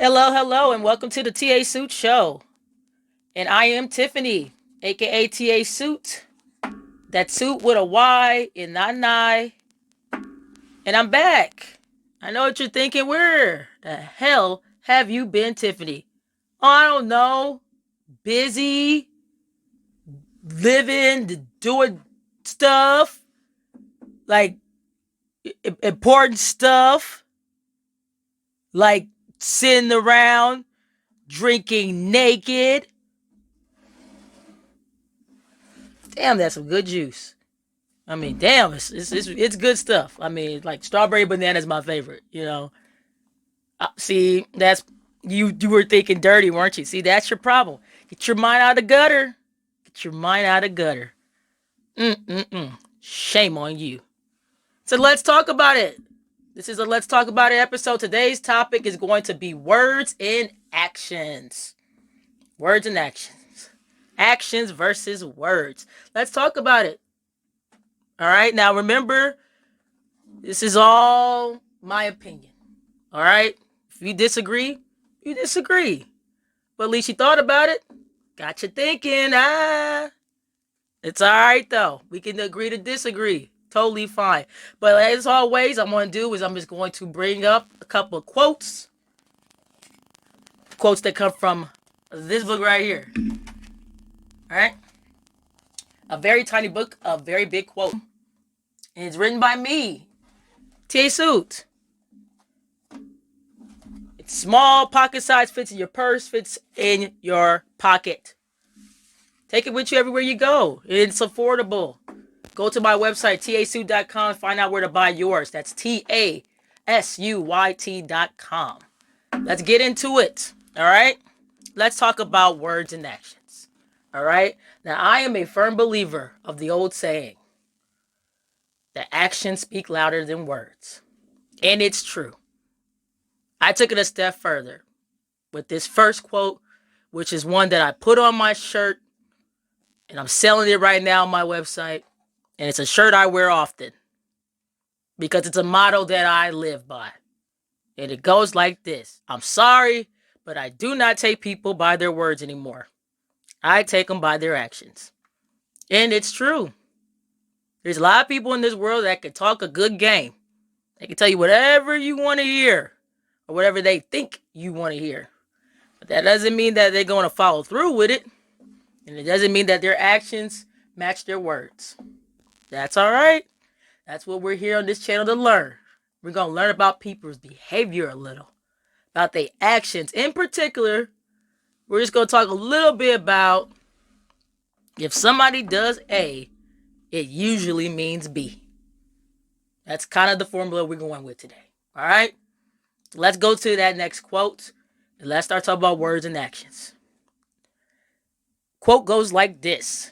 Hello, hello, and welcome to the TA Suit Show. And I am Tiffany, aka TA Suit. That suit with a Y and not an I. And I'm back. I know what you're thinking. Where the hell have you been, Tiffany? Oh, I don't know. Busy, living, doing stuff, like important stuff, like sitting around, drinking naked. Damn, that's some good juice. I mean, damn, it's good stuff. I mean, like strawberry banana is my favorite. See, that's you were thinking dirty, weren't you? See, that's your problem. Get your mind out of the gutter. Get your mind out of the gutter. Mm-mm-mm. Shame on you. So let's talk about it. This is a Let's Talk About It episode. Today's topic is going to be words and actions. Words and actions. Actions versus words. Let's talk about it. All right. Now remember, this is all my opinion. All right. If you disagree, you disagree. But at least you thought about it. Got you thinking. It's all right though. We can agree to disagree. Totally fine. But as always, I'm going to do is I'm just going to bring up a couple of quotes. Quotes that come from this book right here. All right. A very tiny book, a very big quote. And it's written by me, T.A. Suit. It's small, pocket size, fits in your purse, fits in your pocket. Take it with you everywhere you go. It's affordable. Go to my website, tasuyt.com, and find out where to buy yours. That's tasuyt.com. Let's get into it. All right? Let's talk about words and actions. All right? Now, I am a firm believer of the old saying that actions speak louder than words. And it's true. I took it a step further with this first quote, which is one that I put on my shirt, and I'm selling it right now on my website. And it's a shirt I wear often because it's a motto that I live by. And it goes like this. I'm sorry, but I do not take people by their words anymore. I take them by their actions. And it's true. There's a lot of people in this world that can talk a good game. They can tell you whatever you want to hear or whatever they think you want to hear. But that doesn't mean that they're going to follow through with it. And it doesn't mean that their actions match their words. That's all right. That's what we're here on this channel to learn. We're going to learn about people's behavior a little, about their actions. In particular, we're just going to talk a little bit about if somebody does A, it usually means B. That's kind of the formula we're going with today. All right? So let's go to that next quote, and let's start talking about words and actions. Quote goes like this.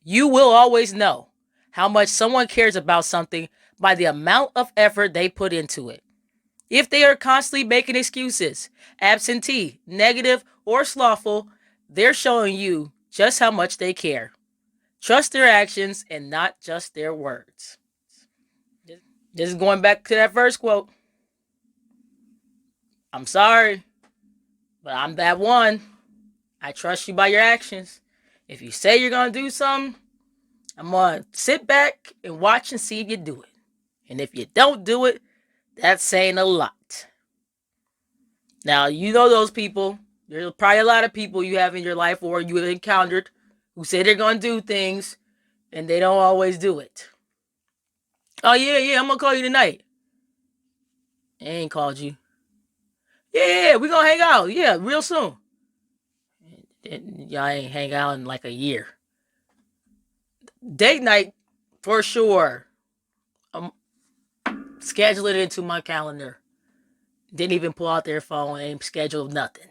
You will always know how much someone cares about something by the amount of effort they put into it. If they are constantly making excuses, absentee, negative, or slothful, they're showing you just how much they care. Trust their actions and not just their words. This is going back to that first quote. I'm sorry, but I'm that one. I trust you by your actions. If you say you're going to do something, I'm going to sit back and watch and see if you do it. And if you don't do it, that's saying a lot. Now, you know those people. There's probably a lot of people you have in your life or you have encountered who say they're going to do things and they don't always do it. Oh, yeah, I'm going to call you tonight. They ain't called you. Yeah, we're going to hang out. Yeah, real soon. And y'all ain't hang out in like a year. Date night, for sure. Schedule it into my calendar. Didn't even pull out their phone and schedule nothing.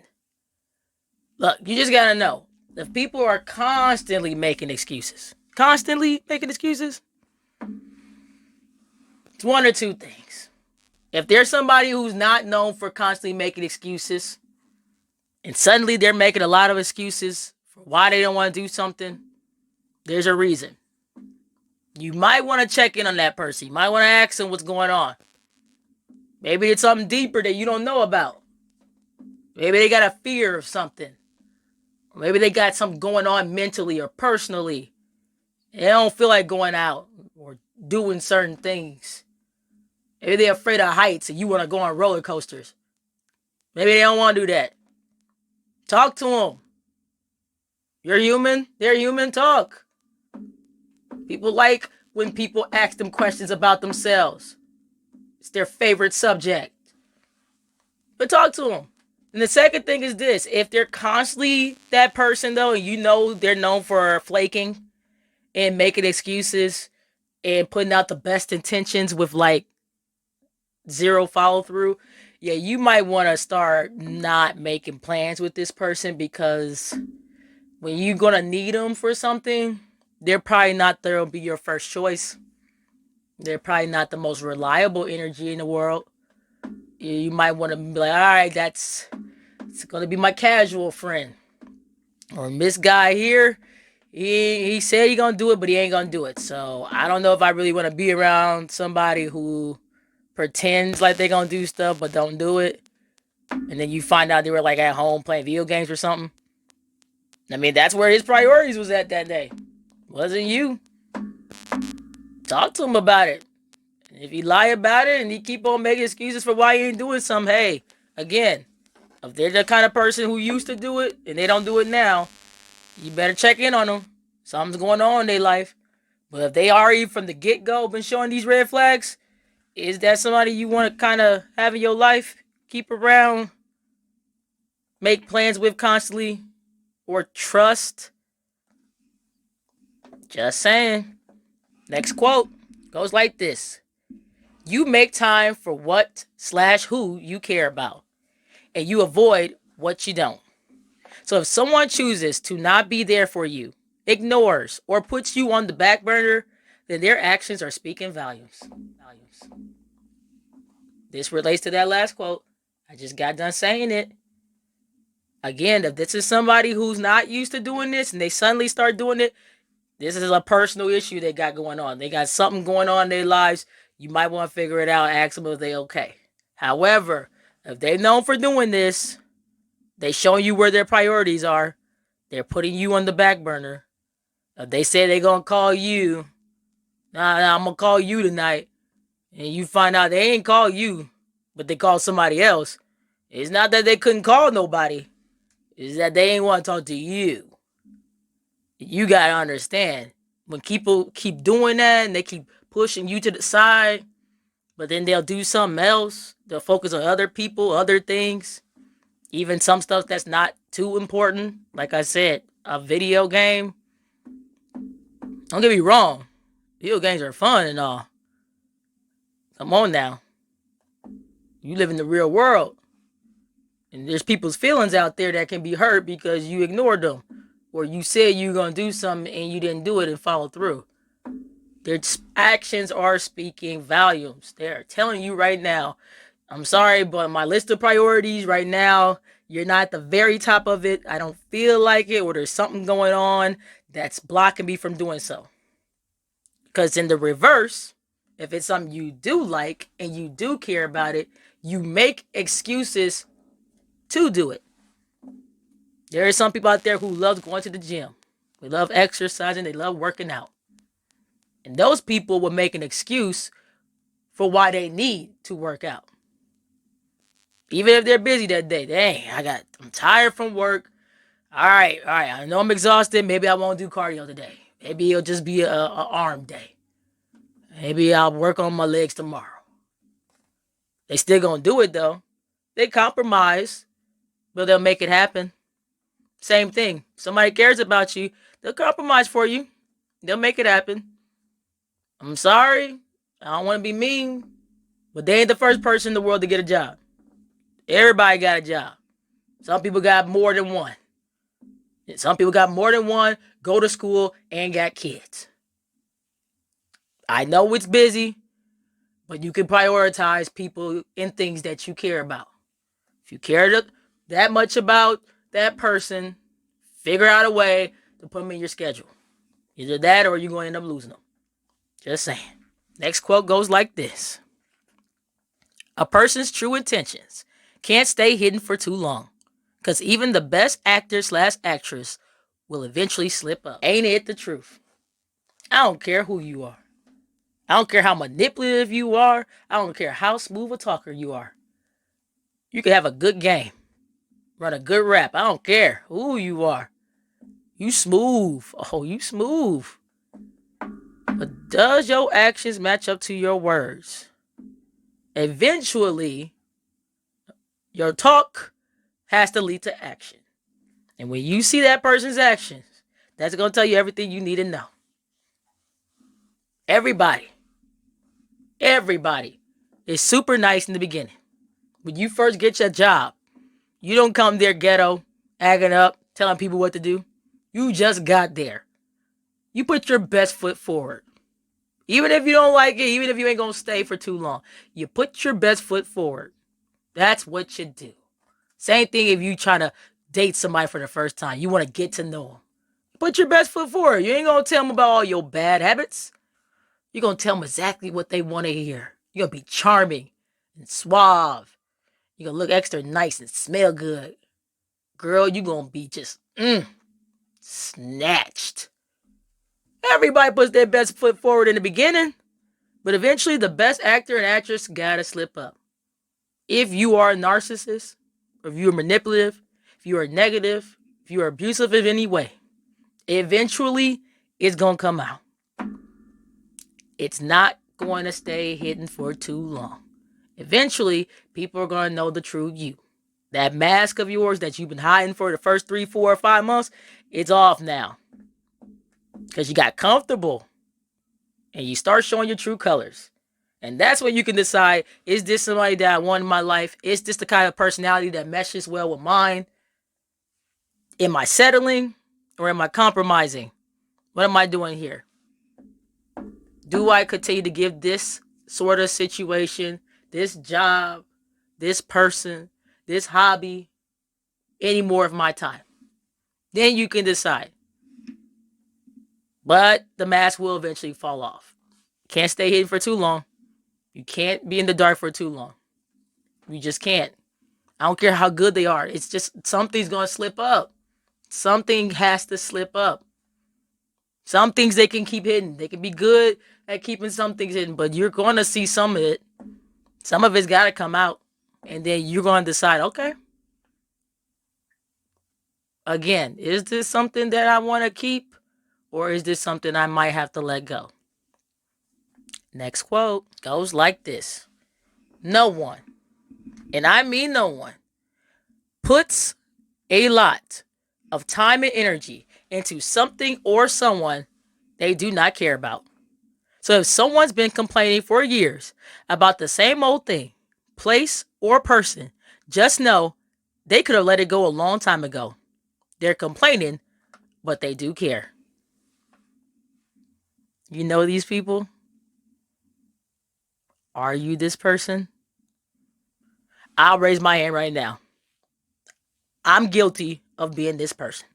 Look, you just gotta know. If people are constantly making excuses, it's one or two things. If there's somebody who's not known for constantly making excuses, and suddenly they're making a lot of excuses for why they don't want to do something, there's a reason. You might want to check in on that person. You might want to ask them what's going on. Maybe it's something deeper that you don't know about. Maybe they got a fear of something. Or maybe they got something going on mentally or personally. They don't feel like going out or doing certain things. Maybe they're afraid of heights and you want to go on roller coasters. Maybe they don't want to do that. Talk to them. You're human. They're human. Talk. People like when people ask them questions about themselves. It's their favorite subject. But talk to them. And the second thing is this. If they're constantly that person, though, and you know they're known for flaking and making excuses and putting out the best intentions with like zero follow through, yeah, you might want to start not making plans with this person, because when you're going to need them for something, they're probably not there to be your first choice. They're probably not the most reliable energy in the world. You might want to be like, all right, it's going to be my casual friend. Or this guy here, he said he going to do it, but he ain't going to do it. So I don't know if I really want to be around somebody who pretends like they going to do stuff, but don't do it. And then you find out they were like at home playing video games or something. I mean, that's where his priorities was at that day. Wasn't you. Talk to him about it. And if he lie about it and he keep on making excuses for why he ain't doing something, hey, again, if they're the kind of person who used to do it and they don't do it now, you better check in on them. Something's going on in their life. But if they already from the get-go been showing these red flags, is that somebody you want to kind of have in your life, keep around, make plans with constantly, or trust? Just saying. Next quote goes like this. You make time for what/who you care about, and you avoid what you don't. So if someone chooses to not be there for you, ignores, or puts you on the back burner, then their actions are speaking volumes. This relates to that last quote. I just got done saying it. Again, if this is somebody who's not used to doing this and they suddenly start doing it, this is a personal issue they got going on. They got something going on in their lives. You might want to figure it out. Ask them if they okay. However, if they're known for doing this, they showing you where their priorities are. They're putting you on the back burner. If they say they're going to call you, I'm going to call you tonight, and you find out they ain't call you, but they call somebody else, it's not that they couldn't call nobody. It's that they ain't want to talk to you. You got to understand, when people keep doing that and they keep pushing you to the side, but then they'll do something else. They'll focus on other people, other things, even some stuff that's not too important. Like I said, a video game. Don't get me wrong. Video games are fun and all. Come on now. You live in the real world. And there's people's feelings out there that can be hurt because you ignored them. Or you said you were going to do something and you didn't do it and follow through. Their actions are speaking volumes. They're telling you right now, I'm sorry, but my list of priorities right now, you're not at the very top of it. I don't feel like it, or there's something going on that's blocking me from doing so. Because in the reverse, if it's something you do like and you do care about it, you make excuses to do it. There are some people out there who love going to the gym. They love exercising. They love working out. And those people will make an excuse for why they need to work out. Even if they're busy that day. Dang, I'm tired from work. All right. I know I'm exhausted. Maybe I won't do cardio today. Maybe it'll just be a arm day. Maybe I'll work on my legs tomorrow. They still gonna do it though. They compromise, but they'll make it happen. Same thing. Somebody cares about you, they'll compromise for you. They'll make it happen. I'm sorry. I don't want to be mean, but they ain't the first person in the world to get a job. Everybody got a job. Some people got more than one. Some people got more than one, go to school, and got kids. I know it's busy, but you can prioritize people in things that you care about. If you care that much about that person, figure out a way to put them in your schedule. Either that or you're going to end up losing them. Just saying. Next quote goes like this. A person's true intentions can't stay hidden for too long. Because even the best actor slash actress will eventually slip up. Ain't it the truth? I don't care who you are. I don't care how manipulative you are. I don't care how smooth a talker you are. You can have a good game, run a good rap. I don't care who you are. You smooth. Oh, you smooth. But does your actions match up to your words? Eventually, your talk has to lead to action. And when you see that person's actions, that's going to tell you everything you need to know. Everybody is super nice in the beginning. When you first get your job, you don't come there ghetto, acting up, telling people what to do. You just got there. You put your best foot forward. Even if you don't like it, even if you ain't going to stay for too long, you put your best foot forward. That's what you do. Same thing if you trying to date somebody for the first time. You want to get to know them. Put your best foot forward. You ain't going to tell them about all your bad habits. You're going to tell them exactly what they want to hear. You're going to be charming and suave. You're going to look extra nice and smell good. Girl, you're going to be just snatched. Everybody puts their best foot forward in the beginning, but eventually the best actor and actress gotta slip up. If you are a narcissist, or if you are manipulative, if you are negative, if you are abusive in any way, eventually it's gonna come out. It's not going to stay hidden for too long. Eventually, people are going to know the true you. That mask of yours that you've been hiding for the first 3, 4, or 5 months, it's off now. Because you got comfortable. And you start showing your true colors. And that's when you can decide, is this somebody that I want in my life? Is this the kind of personality that meshes well with mine? Am I settling or am I compromising? What am I doing here? Do I continue to give this sort of situation, this job, this person, this hobby, any more of my time? Then you can decide. But the mask will eventually fall off. Can't stay hidden for too long. You can't be in the dark for too long. You just can't. I don't care how good they are. It's just something's going to slip up. Something has to slip up. Some things they can keep hidden. They can be good at keeping some things hidden, but you're going to see some of it. Some of it's got to come out. And then you're going to decide, okay, again, is this something that I want to keep? Or is this something I might have to let go? Next quote goes like this. No one, and I mean no one, puts a lot of time and energy into something or someone they do not care about. So if someone's been complaining for years about the same old thing, place, or person, just know they could have let it go a long time ago. They're complaining, but they do care. You know these people? Are you this person? I'll raise my hand right now. I'm guilty of being this person.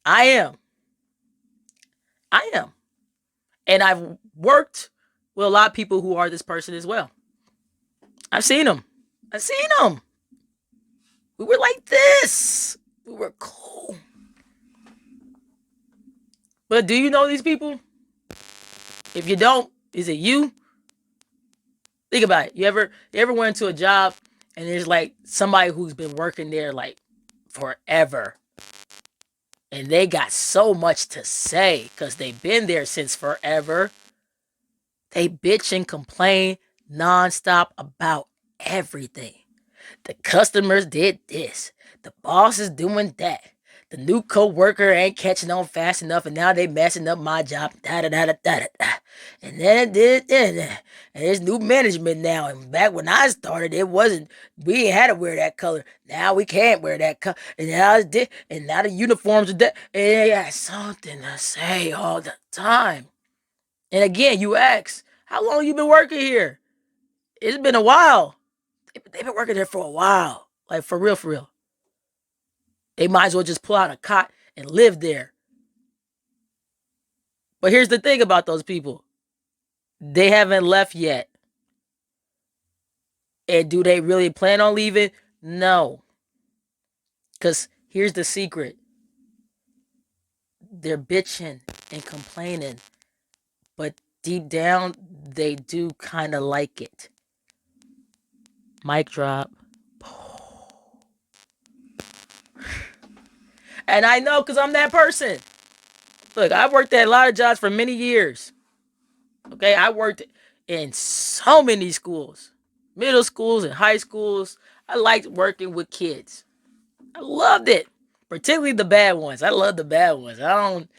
I am. And I've worked with a lot of people who are this person as well. I've seen them. We were like this. We were cool. But do you know these people? If you don't, is it you? Think about it. You ever went into a job and there's like somebody who's been working there like forever. And they got so much to say because they've been there since forever. They bitch and complain nonstop about everything. The customers did this. The boss is doing that. The new co-worker ain't catching on fast enough, and now they messing up my job. Da da da da da da. And then it did. And there's new management now. And back when I started, it wasn't. We ain't had to wear that color. Now we can't wear that color. And now it's this. And now the uniforms are that. And they got something to say all the time. And again, you ask, how long you been working here? It's been a while. They've been working there for a while. Like, for real, for real. They might as well just pull out a cot and live there. But here's the thing about those people. They haven't left yet. And do they really plan on leaving? No. Because here's the secret. They're bitching and complaining, but deep down, they do kind of like it. Mic drop. And I know because I'm that person. Look, I worked at a lot of jobs for many years. Okay, I worked in so many schools, middle schools and high schools. I liked working with kids. I loved it, particularly the bad ones. I love the bad ones. I don't.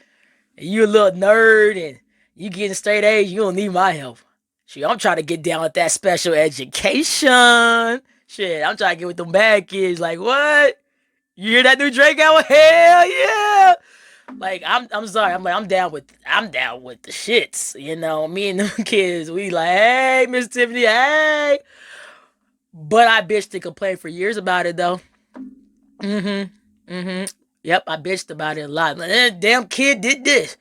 You a little nerd and you getting straight A's. You don't need my help. Shit, I'm trying to get down with that special education. Shit, I'm trying to get with them bad kids. Like what? You hear that new Drake album? Hell yeah! Like I'm sorry. I'm down with the shits. You know, me and them kids, we like, hey, Miss Tiffany, hey. But I bitched and complained for years about it though. Yep, I bitched about it a lot. Like, damn kid did this.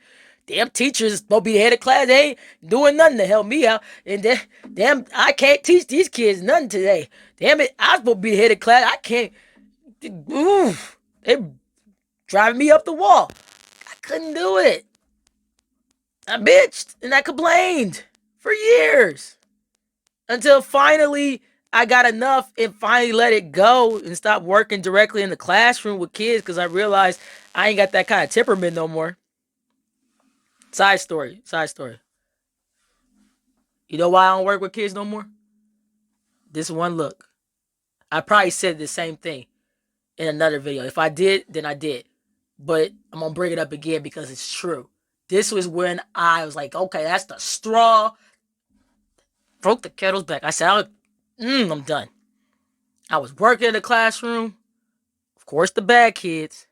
Damn teachers supposed to be the head of class. They ain't doing nothing to help me out. And then, damn, I can't teach these kids nothing today. Damn it, I was supposed to be the head of class. I can't. Oof, they driving me up the wall. I couldn't do it. I bitched and I complained for years until finally I got enough and finally let it go and stop working directly in the classroom with kids because I realized I ain't got that kind of temperament no more. Side story. You know why I don't work with kids no more? This one look. I probably said the same thing in another video. If I did, then I did. But I'm going to bring it up again because it's true. This was when I was like, okay, that's the straw. Broke the kettle's back. I said, I'm done. I was working in the classroom. Of course, the bad kids.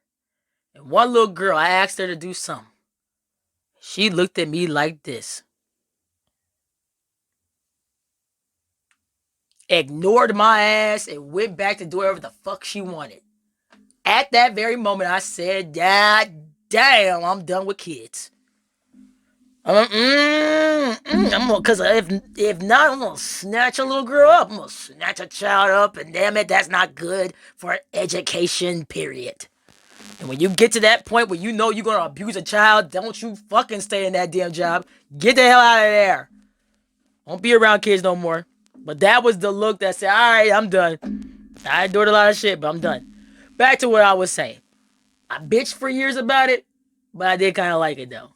And one little girl, I asked her to do something. She looked at me like this. Ignored my ass and went back to do whatever the fuck she wanted. At that very moment, I said, damn, I'm done with kids. Because if not, I'm gonna snatch a little girl up. I'm gonna snatch a child up, and damn it, that's not good for education, period. And when you get to that point where you know you're gonna abuse a child, don't you fucking stay in that damn job. Get the hell out of there. Don't be around kids no more. But that was the look that said, alright, I'm done. I endured a lot of shit, but I'm done. Back to what I was saying. I bitched for years about it, but I did kind of like it though.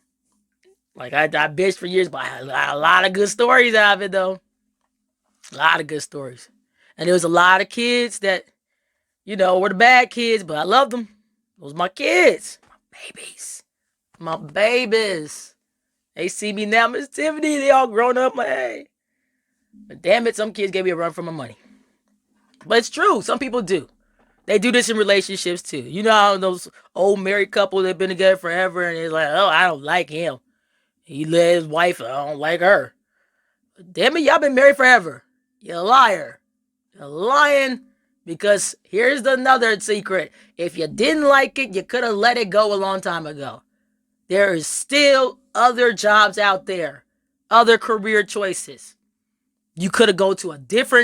Like I bitched for years, but I had a lot of good stories out of it though. A lot of good stories. And there was a lot of kids that, were the bad kids, but I loved them. Those my kids. My babies. My babies. They see me now, Miss Tiffany, they all grown up. Hey. But damn it, some kids gave me a run for my money. But it's true. Some people do. They do this in relationships too. You know how those old married couples that have been together forever and it's like, oh, I don't like him. He let his wife, I don't like her. Damn it, y'all been married forever. You're a liar. You're lying because here's another secret. If you didn't like it, you could have let it go a long time ago. There is still other jobs out there, other career choices. You could have go to a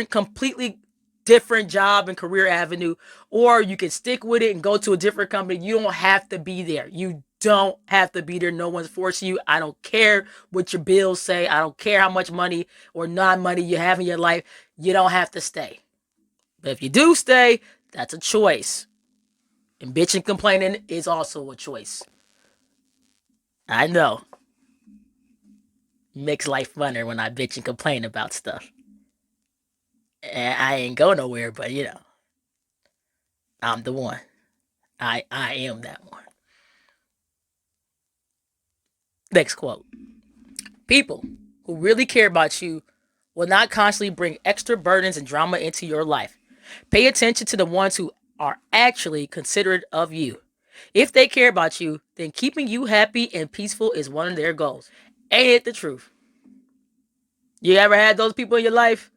completely different job and career avenue, or you can stick with it and go to a different company. You don't have to be there. You don't have to be there. No one's forcing you. I don't care what your bills say. I don't care how much money or non-money you have in your life. You don't have to stay. But if you do stay, that's a choice. And bitching and complaining is also a choice. I know. Makes life funner when I bitch and complain about stuff. And I ain't go nowhere, but I'm the one. I am that one. Next quote. People who really care about you will not constantly bring extra burdens and drama into your life. Pay attention to the ones who are actually considerate of you. If they care about you, then keeping you happy and peaceful is one of their goals. Ain't it the truth? You ever had those people in your life?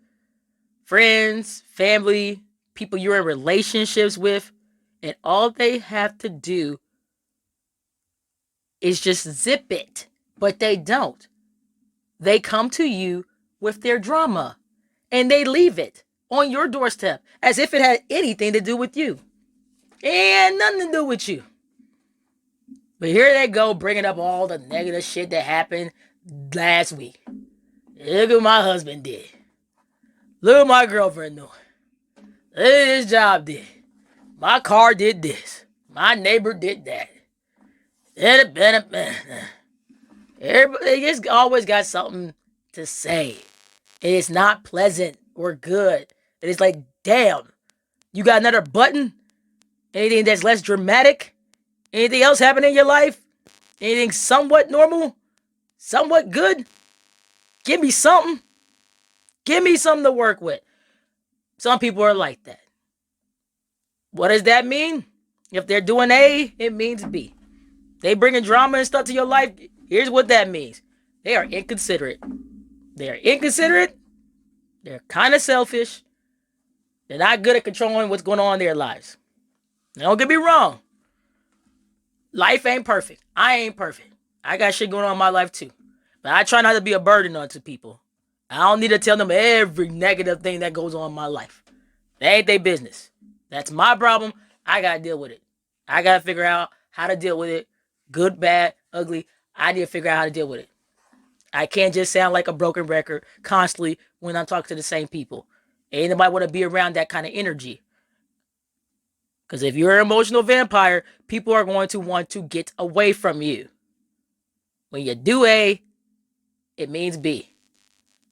Friends, family, people you're in relationships with, and all they have to do is just zip it. But they don't. They come to you with their drama and they leave it on your doorstep as if it had anything to do with you. It ain't nothing to do with you. But here they go, bringing up all the negative shit that happened last week. Look what my husband did. Look what my girlfriend doing. Look what his job did. My car did this. My neighbor did that. Everybody just always got something to say. And it's not pleasant or good. And it's like, damn, you got another button? Anything that's less dramatic? Anything else happen in your life? Anything somewhat normal? Somewhat good? Give me something. Give me something to work with. Some people are like that. What does that mean? If they're doing A, it means B. They bringing drama and stuff to your life. Here's what that means. They are inconsiderate. They are inconsiderate. They're kind of selfish. They're not good at controlling what's going on in their lives. Now, don't get me wrong. Life ain't perfect. I ain't perfect. I got shit going on in my life too. But I try not to be a burden onto people. I don't need to tell them every negative thing that goes on in my life. That ain't their business. That's my problem. I got to deal with it. I got to figure out how to deal with it. Good, bad, ugly. I need to figure out how to deal with it. I can't just sound like a broken record constantly when I'm talking to the same people. Ain't nobody want to be around that kind of energy. Because if you're an emotional vampire, people are going to want to get away from you. When you do A, it means B.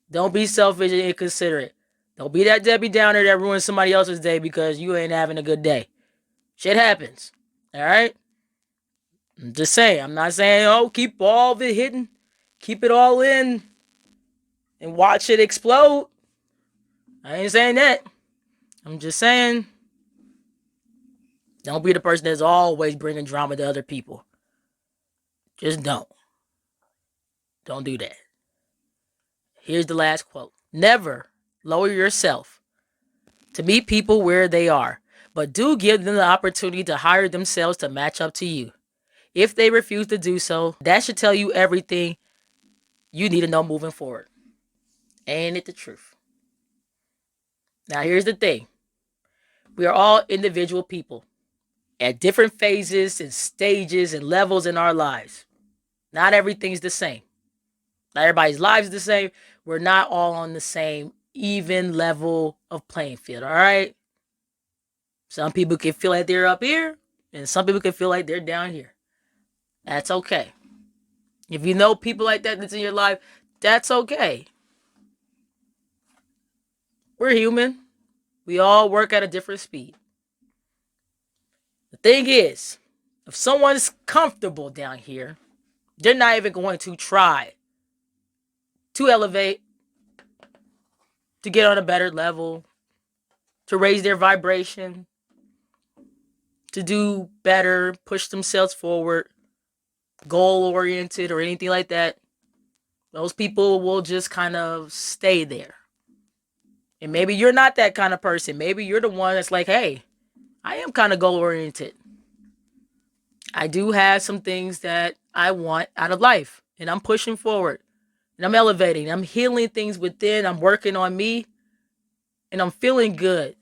Don't be selfish and inconsiderate. Don't be that Debbie Downer that ruins somebody else's day because you ain't having a good day. Shit happens. All right? I'm just saying. I'm not saying, oh, keep all of it hidden. Keep it all in. And watch it explode. I ain't saying that. I'm just saying, don't be the person that's always bringing drama to other people. Just don't. Don't do that. Here's the last quote. Never lower yourself to meet people where they are, but do give them the opportunity to hire themselves to match up to you. If they refuse to do so, that should tell you everything you need to know moving forward. Ain't it the truth? Now, here's the thing. We are all individual people at different phases and stages and levels in our lives. Not everything's the same. Not everybody's lives is the same. We're not all on the same even level of playing field, all right? Some people can feel like they're up here, and some people can feel like they're down here. That's okay. If you know people like that that's in your life, that's okay. We're human. We all work at a different speed. The thing is, if someone's comfortable down here, they're not even going to try to elevate, to get on a better level, to raise their vibration, to do better, push themselves forward, goal-oriented or anything like that. Those people will just kind of stay there. And maybe you're not that kind of person. Maybe you're the one that's like, hey, I am kind of goal-oriented. I do have some things that I want out of life. And I'm pushing forward. And I'm elevating. I'm healing things within. I'm working on me. And I'm feeling good.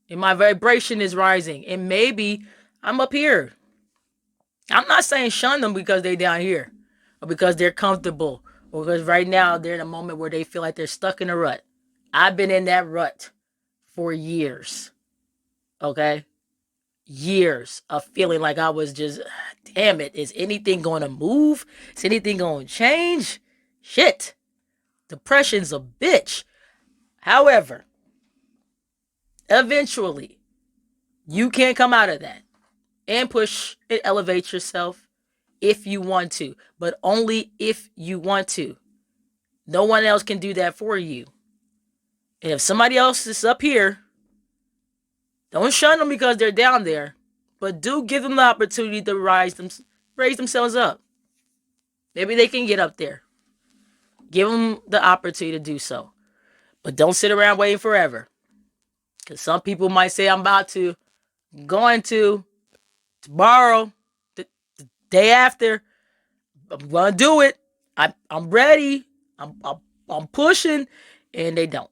And my vibration is rising. And maybe I'm up here. I'm not saying shun them because they're down here. Or because they're comfortable. Or because right now they're in a moment where they feel like they're stuck in a rut. I've been in that rut for years. Okay? Years of feeling like I was just, damn it, is anything going to move? Is anything going to change? Shit. Depression's a bitch. However, eventually, you can come out of that and push and elevate yourself if you want to, but only if you want to. No one else can do that for you. And if somebody else is up here, don't shun them because they're down there, but do give them the opportunity to raise themselves up. Maybe they can get up there. Give them the opportunity to do so. But don't sit around waiting forever. Because some people might say, I'm going to, tomorrow, the day after, I'm going to do it. I'm ready. I'm pushing. And they don't.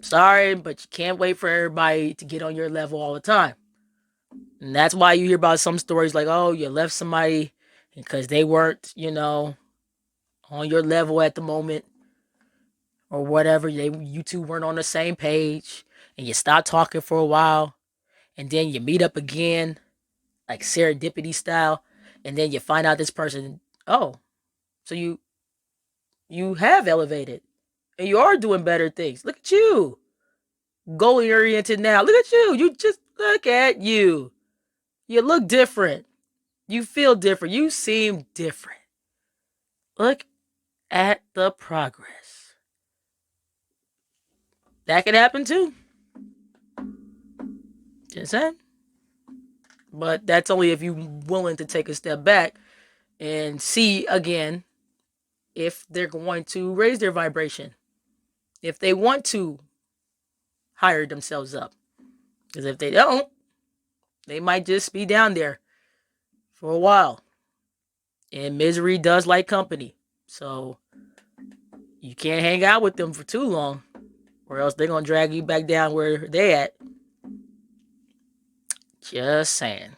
Sorry, but you can't wait for everybody to get on your level all the time. And that's why you hear about some stories like, oh, you left somebody because they weren't, on your level at the moment or whatever. You two weren't on the same page and you stop talking for a while and then you meet up again, like serendipity style, and then you find out this person, oh, so you have elevated and you are doing better things. Look at you. Goal oriented now. Look at you. You just look at you. You look different. You feel different. You seem different. Look at the progress. That could happen too. Just saying. But that's only if you're willing to take a step back and see again if they're going to raise their vibration. If they want to hire themselves up. Because if they don't, they might just be down there for a while. And misery does like company. So you can't hang out with them for too long, or else they're going to drag you back down where they at. Just saying.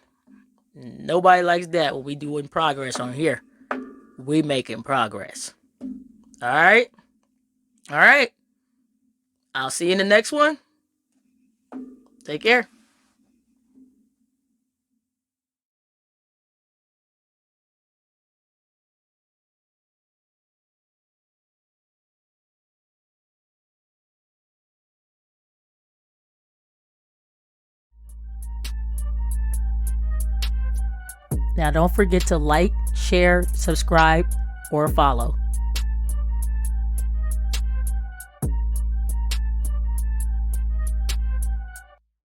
Nobody likes that when we doing progress on here. We making progress. All right? All right. I'll see you in the next one. Take care. Now don't forget to like, share, subscribe, or follow.